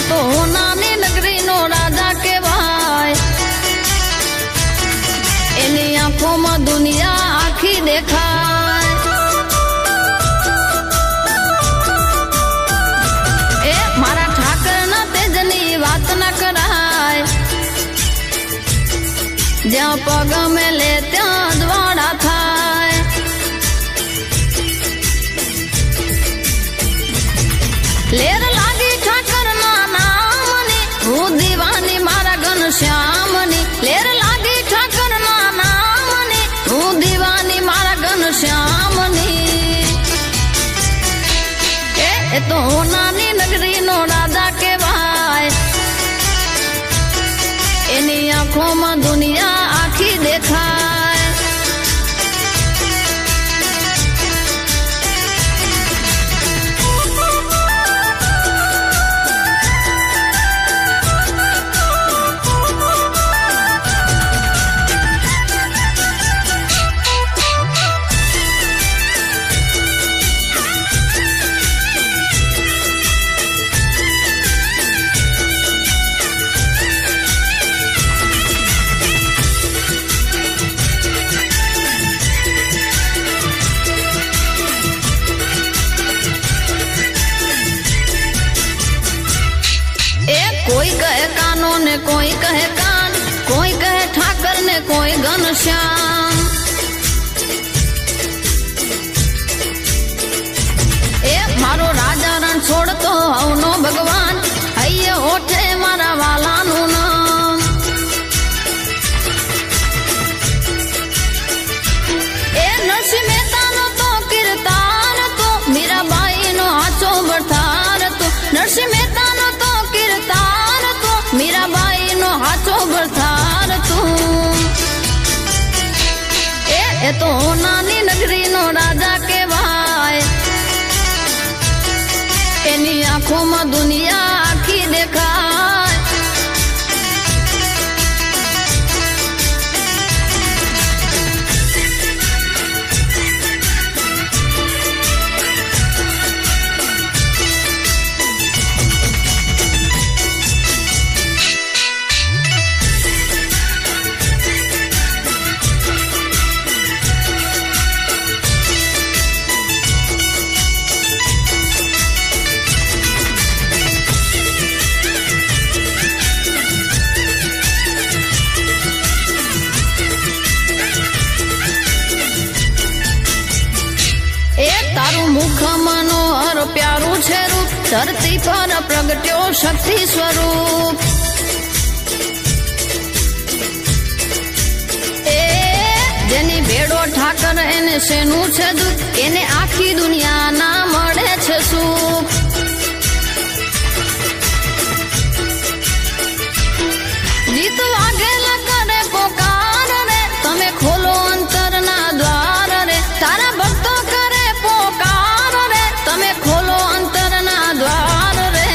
तो नानी नगरी नो राजा कहवाय। एनी आंखों में दुनिया आखी देखाय। ए मारा ठाकर ना तेजनी बात न कराय। ज्या पग में ले त्या द्वारा थाय। लेर लागी ठाकर ना नामनी हूँ दीवानी मारा घनश्यामनी। लेर लागी ठाकर ना नामनी हूँ दीवानी मारा घनश्यामनी। ए तो नानी नगरी नो राजा कहवाय। एनी आंखों में दुनिया आखी देखाय। कोई कहे कानो ने कोई कहे कान, कोई कहे ठाकर ने कोई घनश्याम। ए मारो राजा रण छोड़ तो हवनो भगवान, हइये ओठे मारा वाला नु नाम। ए नरसिंह मेहता नो तो कीर्तान तो, मीराबाई नो हाचो बठार तो। नरसिंह मेहता नो तो कीर्तान तो, मीराबाई नो हाचो बठार तू। ए तो नानी नगरी नो राजा कहवाय। एनी आंखों में दुनिया आखी देखाय। मुख मनोहर प्यारू छे रूप, धरती पर प्रगट्यो शक्ति स्वरूप। ए जेनी भेड़ो ठाकर एने सेनु छे दुख, एने आखी दुनिया ना मळे छे सुख। जीत वागेला करे पोकार रे, तमे खोलो अंतर ना द्वार रे। तारा भक्तो करे पोकार रे, तमे खोलो अंतर ना द्वार रे।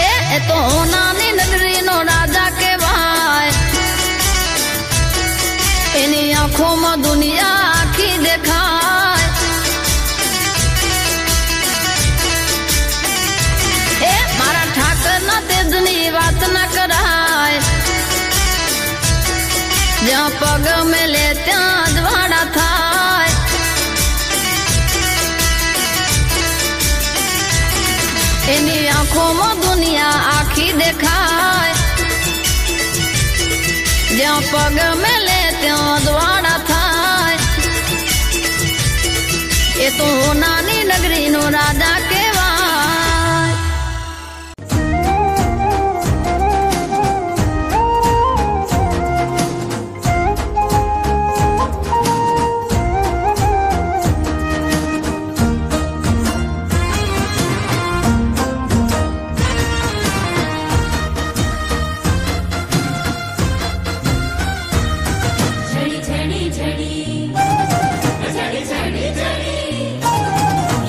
ए तो नानी नगरी नो राजा कहवाय। एनी आंखों में दुनिया आखी देखाय। ए मारा ठाकर ना तेजनी बात न कराय। ज्या पग में ले त्या द्वारा थाय। एनी आंखों में दुनिया आखी देखाय। ज्या पग में ले त्या द्वारा थाय। ए तो नानी नगरी नो राजा कहवाय।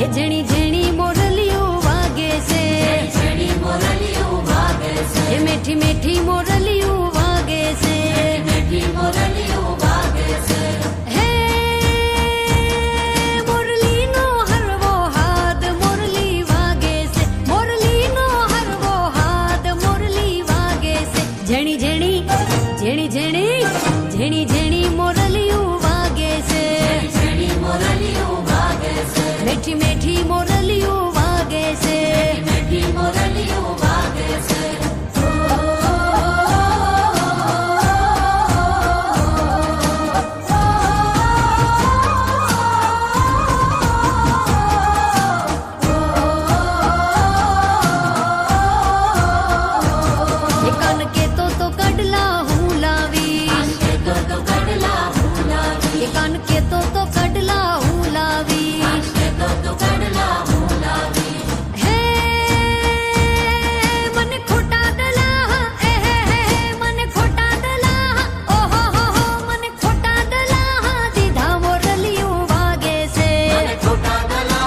झणी झणी मोरलियो वागे से, झणी मोरलियो वागे से। ये मीठी मीठी मोरलियो वागे से, मीठी मोरलियो वागे से। हे मुरली नो हरवो हाथ मुरली वागे से, मुरली मीठी मीठी मोरलियों वागे से, मीठी मोरलियों वागे से। कान के तो कडला हूँ लावी, कान के तो कडला हूँ लावी, कान के तो कडला हूँ लावी, कान के तो कडला हूँ लावी। हे मन खोटा दला, मन खोटा दला, ओ हो मन खोटा दला, दीधा मोरलियों वागे से, मन खोटा दला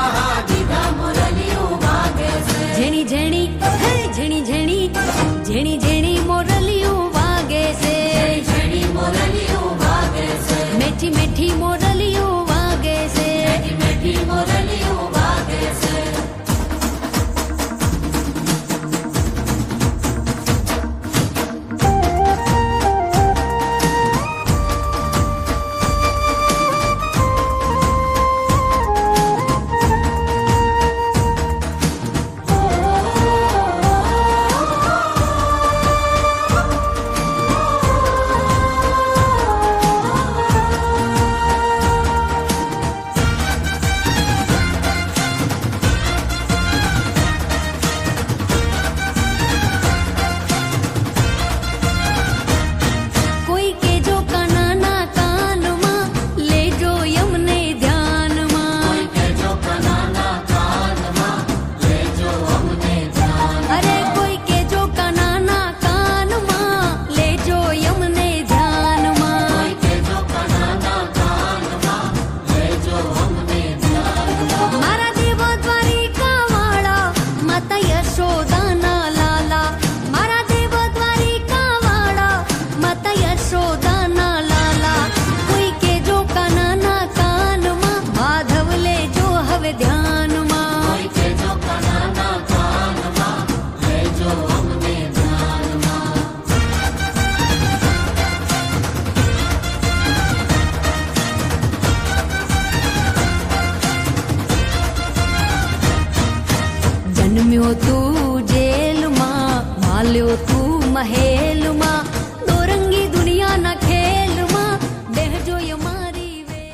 दीधा मोरलियों वागे से। झेणी झेणी हे झेणी झेणी झेणी झेणी मोरलियों वागे से, झेणी मोरलियों वागे से। मीठी मीठी मोरलियों वागे से, मीठी मोरलियों वागे से। कोई के जो कनाना कान मां ले जो यमने ध्यान मां, कोई के जो कनाना कान मां ले जो हमने ध्यान। अरे कोई के जो कनाना कान मां ले जो यमने ध्यान मां, कोई के जो कनाना कान मां ले जो हमने ध्यान। मारा देव द्वारिका वाला माता यशोदा ना लाला, मारा देव द्वारिका वाला माता यशोदा ना लाला। कोई के जो कनाना कान मां माधव ले जो हवे ध्यान मां, कोई के जो कनाना कान मां ले जो हमने ध्यान मां। जन्म्यो तू जेल मां, माल्यो तू महेल मां, दोरंगी दुनिया ना खेल मां, देह जो ये मारी वेल।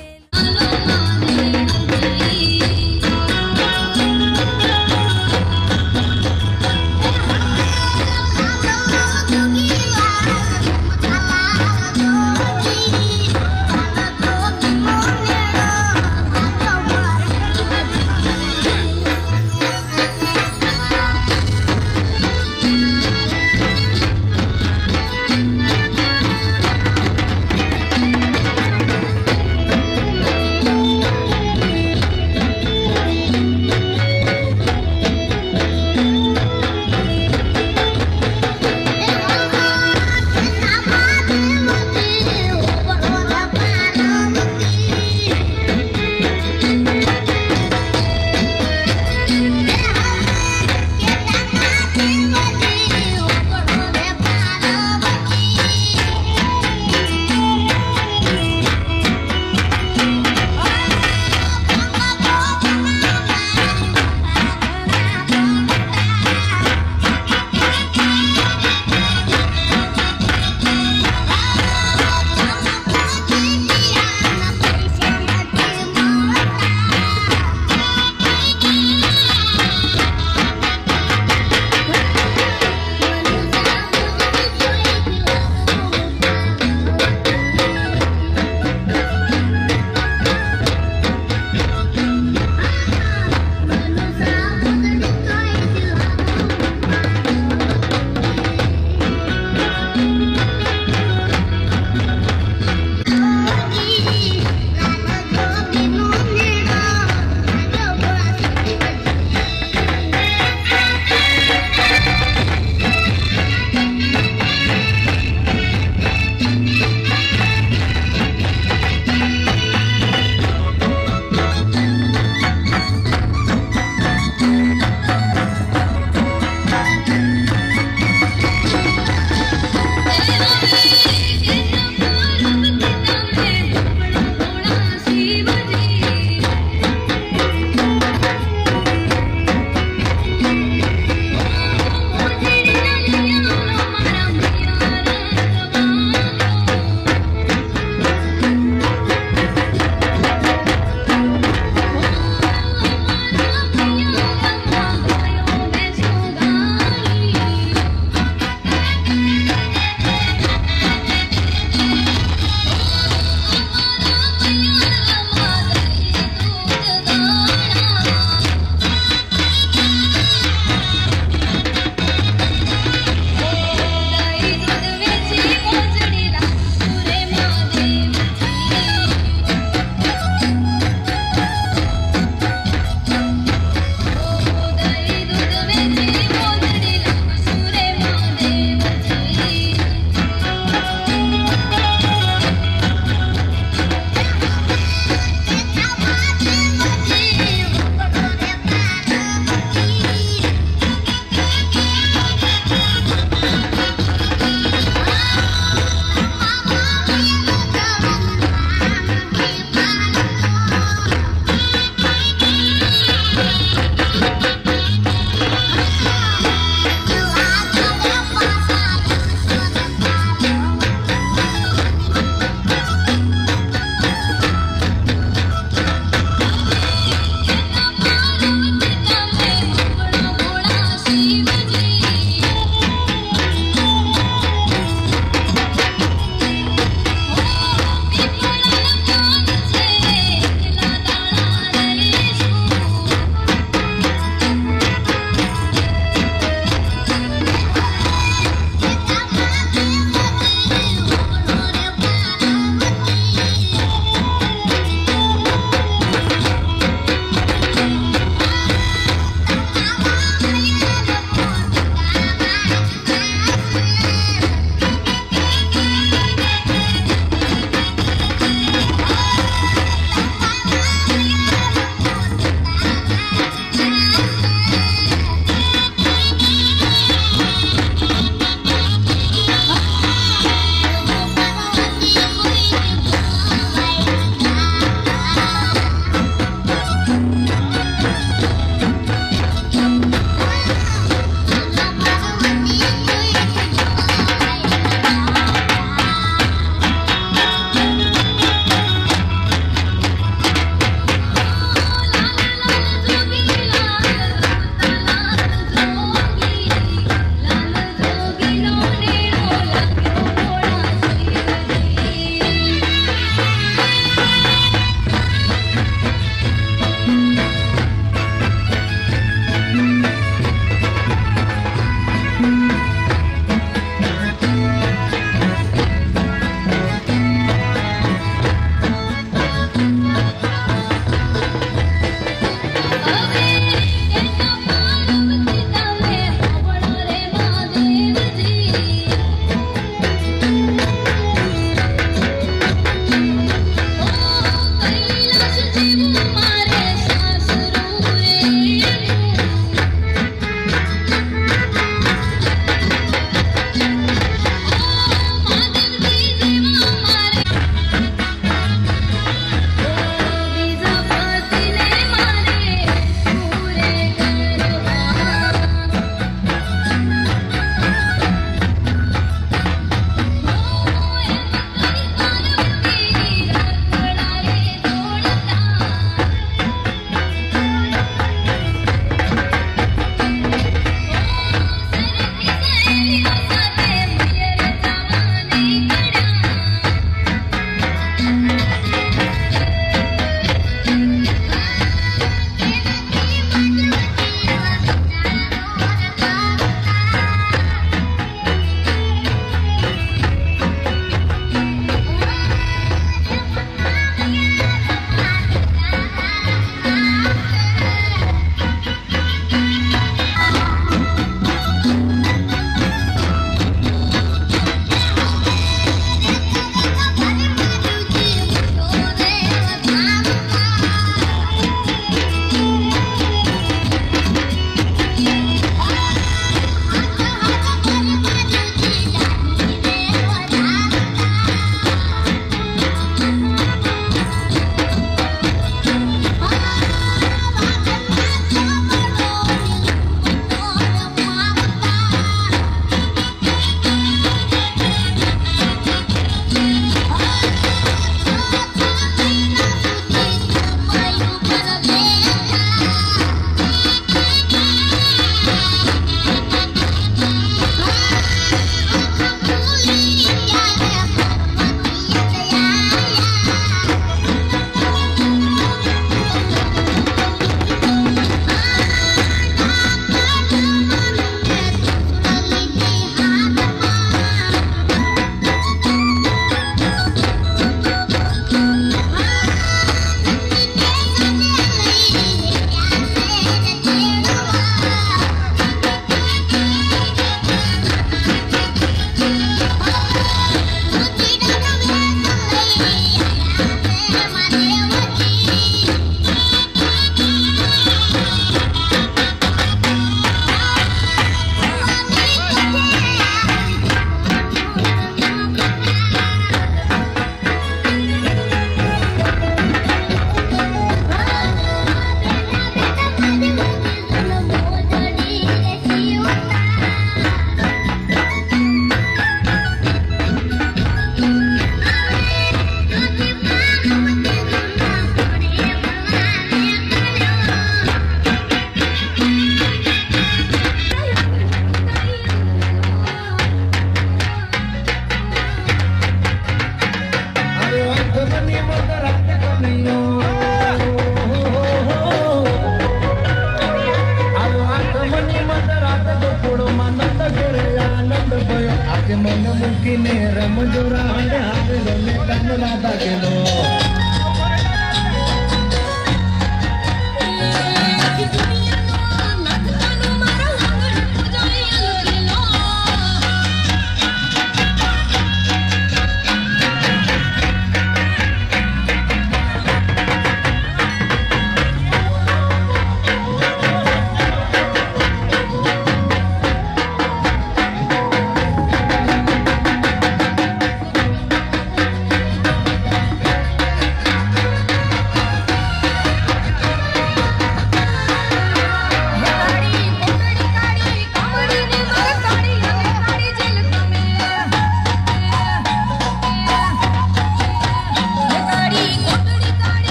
ને રમજો રાડ આવેલો ને તન રાધા કેલો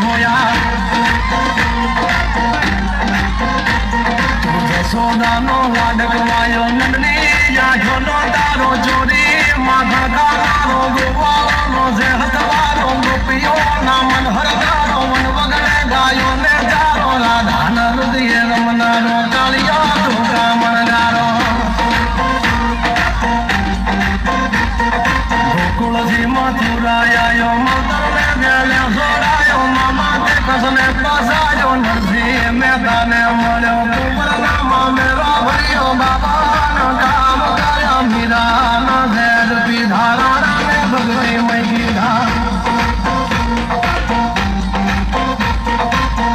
खोया सोदा नो लाडक मायो नंदनी या झोलो तारो जोरी माथा कारो गोवालो से हतवारो गोपियो ना मन हर गारो मन वगले गायो ने जारो राधा नरुदिय रमनारो कालिया तो कामन गारो गोकुल जी मथुरा आयो मदर में गले सोरायो मामा के कसने पसायो नरसी में ताने मलो मेरा भरियो बाबा न काम काया मीरा न जैद पीधारा ने भगवे मई गीधा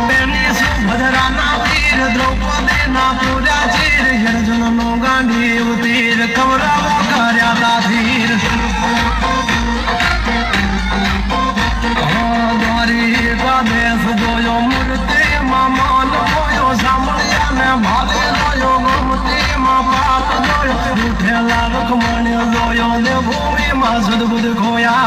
तेनी सुभद्रा ना वीर द्रौपदी ना पूजा चीर अर्जुन नो गांडीव तीर कौरव कार्या धीर द्वारिका देश जोयो मूर्ति मामान मोयो सामरिया ने भाले जोयो गोमती माँ पाप जोयो रूठे लाख मणि जोयो ने भूमि माँ सदबुद खोया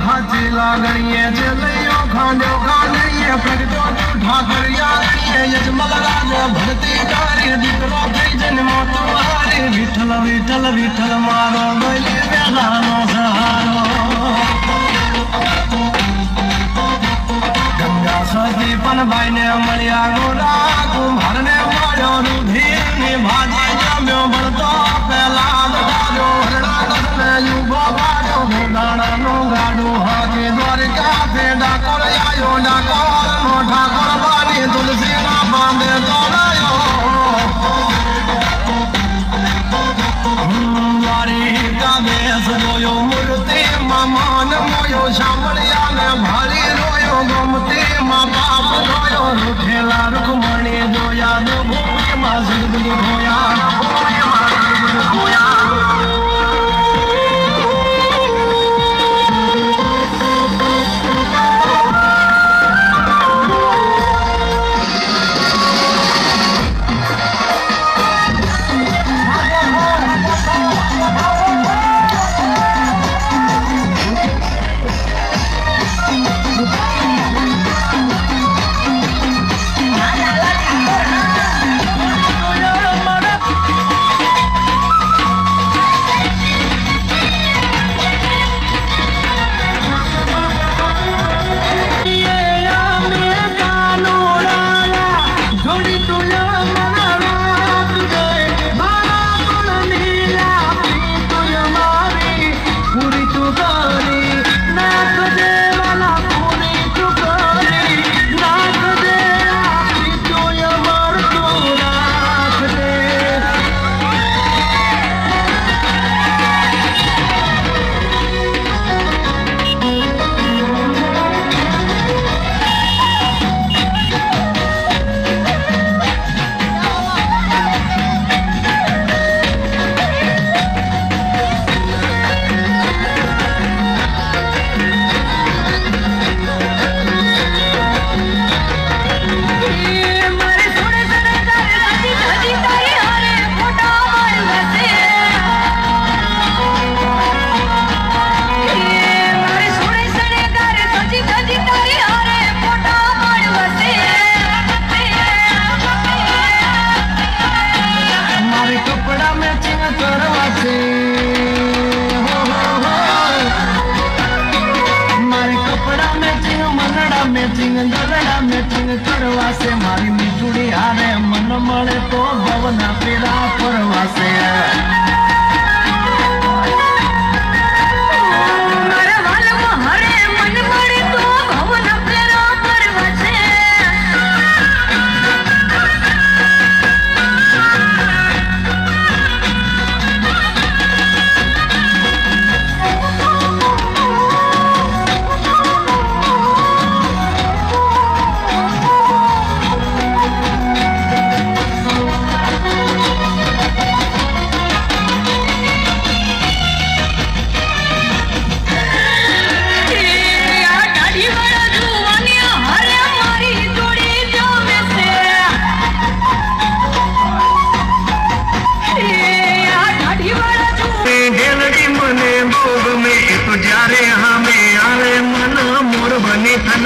हाथी लागणिए चलियो खांडो खानिए प्रगटो ठाकर यारिए यजमल राज भरती कारी दीकरो थई जन्म तुम्हारी विठल विठल विठल मारो गली बेलानो सहारो गंगा सदीपन भाई ने मलिया गोरा कुम्हार ने मारो रुधिर ने भाजी जम्यो बरतो पहला डालो हरड़ा कसने युगो बाजो भोदाना नो गाडो हाके द्वारिका पे डाकोर आयो डाकोर नो ठाकुर बानी तुलसी ना बांधे तोड़ायो द्वारिका देश जोयो मूर्ति मामान मोयो शामलिया ने भारी रोयो गोमती माँ बाप रोयो रूठेला रुक्मणी जोया दो भूमि माँ सिद्धि खोया Mara મેચિંગ ગગડા મેચિંગ કરવાશે મારી મીઠુડી હારે મન મળે તો ભવના પેરા પરવાશે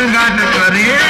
गाट करे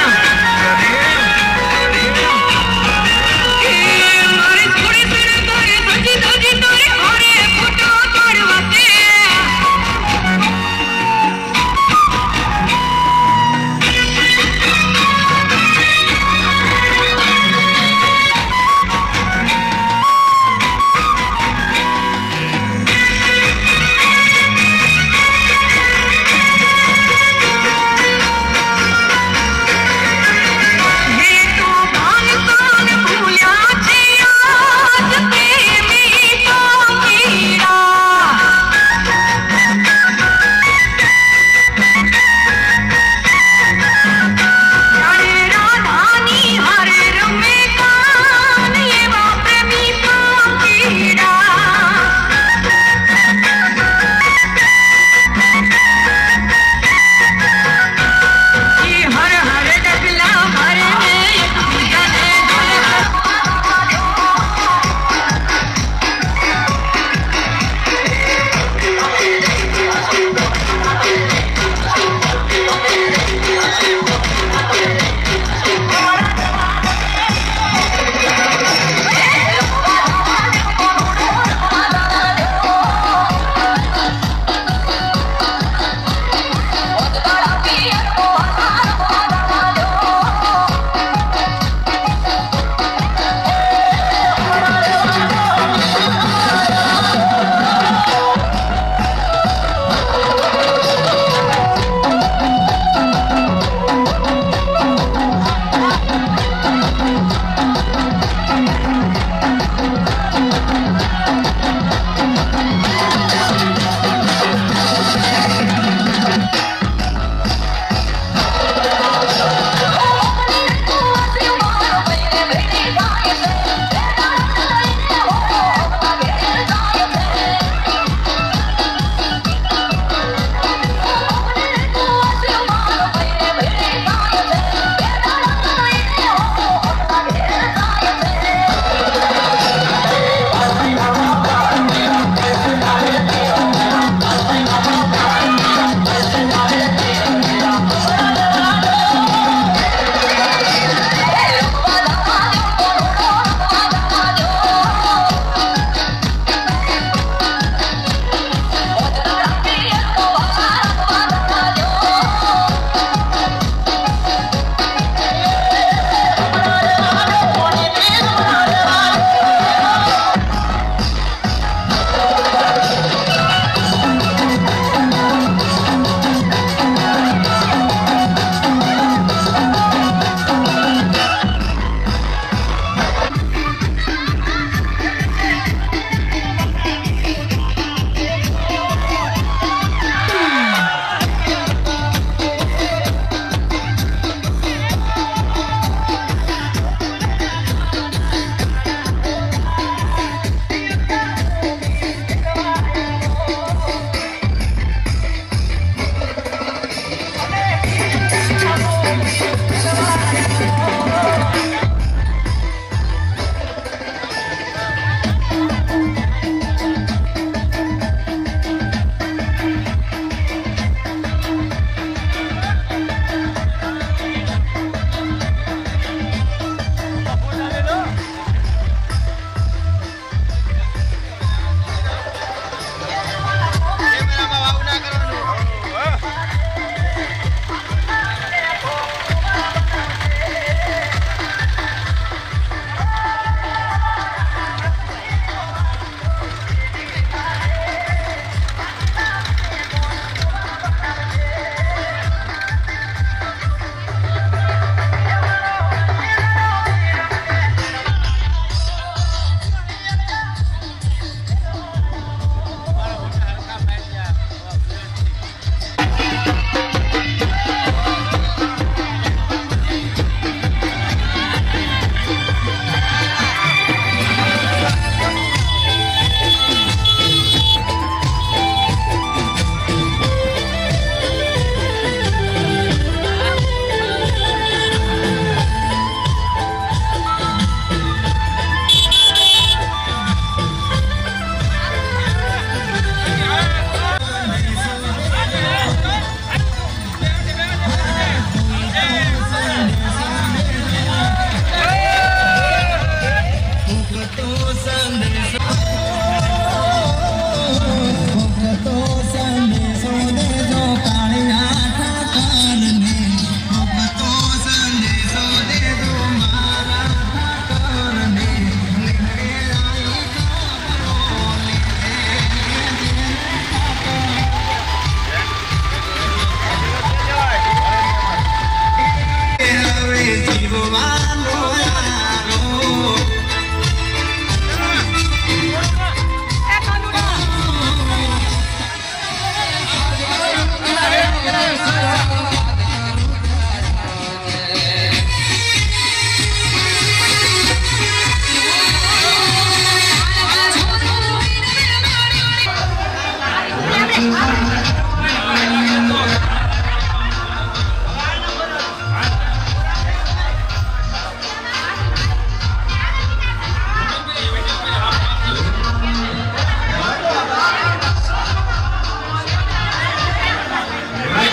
જીવવાનો યારો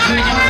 Thank you.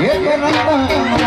એક નંદન